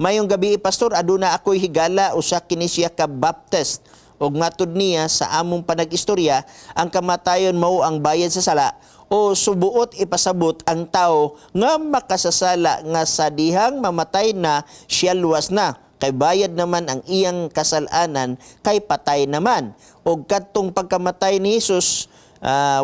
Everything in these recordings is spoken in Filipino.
Mayong gabi pastor, aduna ako'y higala usa kini siya ka baptist. Og matod niya sa among panag-istorya, ang kamatayon mao ang bayad sa sala o subuot ipasabot ang tao nga makasasala nga sa dihang mamatay na siya luwas na. Kay bayad naman ang iyang kasalanan, kay patay naman. O kadtong pagkamatay ni Jesus,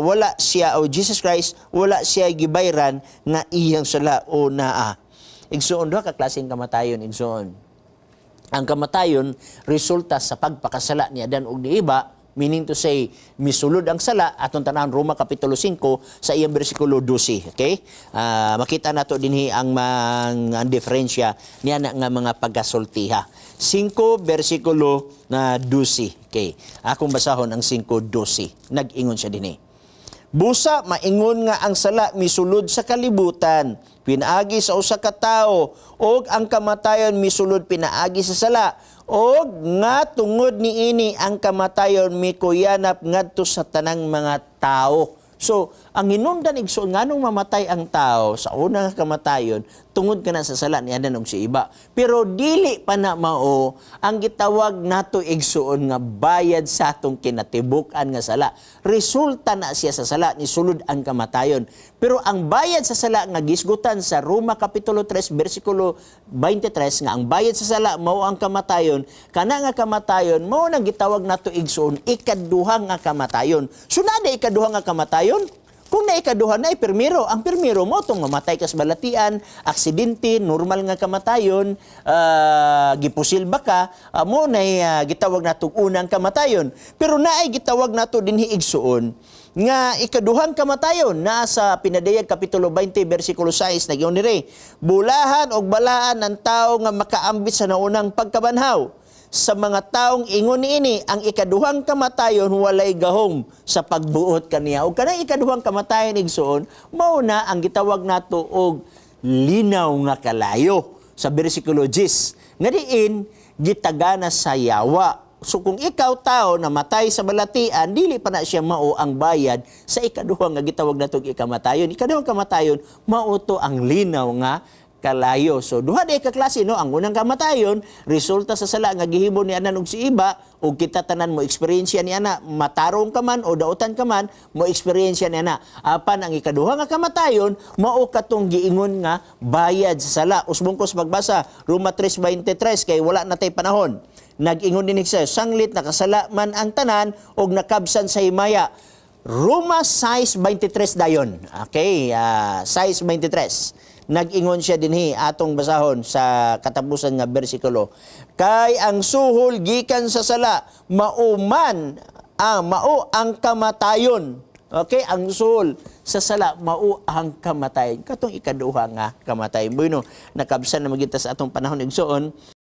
wala siya, o Jesus Christ, wala siya gibayran nga iyang sala o naa. Igsuon doha ka klaseng kamatayon, igsuon. Ang kamatayon resulta sa pagpakasala ni Adan ug ni Eva, meaning to say misulod ang sala atong tanan Roma kapitulo 5 sa iyang bersikulo 12. Okay? Makita nato dinhi ang diferensya niya nga mga pagkasultiha. 5 bersikulo na 12. Okay. Akong basahon ang 5:12. Nag-ingon siya dinhi. Busa maingon nga ang sala misulod sa kalibutan, pinaagi sa usa ka tawo, og ang kamatayon misulod pinaagi sa sala, og nga tungod niini ang kamatayon mikuyanap ngadto sa tanang mga tawo. So, ang hinungdan igsoon nganong mamatay ang tao sa unang kamatayon tungod kana sa sala ni Adan ug si Eva. Pero dili pa na mao ang gitawag nato igsoon nga bayad sa atong kinatibuk-an nga sala. Resulta na siya sa sala ni sulod ang kamatayon. Pero ang bayad sa sala nga gisgutan sa Roma kapitulo 3 bersikulo 23 nga ang bayad sa sala mao ang kamatayon, kana nga kamatayon mao nang gitawag nato igsoon ikaduhang nga kamatayon. So na ikaduhang nga kamatayon. Kung naikaduha na permiro, ang permiro mo itong mamatay ka sa balatian, aksidente, normal nga kamatayon, gipusil ba ka, mo na gitawag na itong unang kamatayon. Pero naay gitawag na ito din hiigsuon, nga ikaduhang kamatayon, nasa Pinadayag Kapitulo 20, versikulo 6, nagyon nire, bulahan o balaan ng tao nga makaambit sa naunang pagkabanhaw. Sa mga taong ingon niini ang ikaduhang kamatayon walay gahom sa pagbuot kaniya. O kanang ikaduhang kamatayon igsoon, mao na ang gitawag nato og linaw nga kalayo sa bersikulo 10. Nga diin gitagana sa yawa. So kung ikaw tao na matay sa balatian, dili pa na siya mao ang bayad sa ikaduhang nga gitawag nato og ikamatayon. Ikaduhang kamatayon mao to ang linaw nga kalayo. So, duha day ka klase, no? Ang unang kamatayon, resulta sa sala nga gihimo ni Anan ug si Eva, ug kita tanan mo eksperyensya ni ana, matarong ka man o dautan ka man, mo eksperyensya ni ana. Apan ang ikaduha nga kamatayon, mao katong giingon nga bayad sa sala. Usbongkos magbasa, Roma 3:23, kay wala na tay panahon. Nag-ingon din siya, sanglit nakasala man ang tanan og nakabsan sa himaya. Roma 6:23 dayon. Okay, 6:23. Nag-ingon siya dinhi atong basahon sa katapusan nga bersikulo. Kay ang suhol gikan sa sala, mao ang kamatayon. Okay, ang suhol sa sala, mao ang kamatayon. Katong ikaduha nga kamatayon. Bueno, nakabsan na magita sa atong panahon igsoon.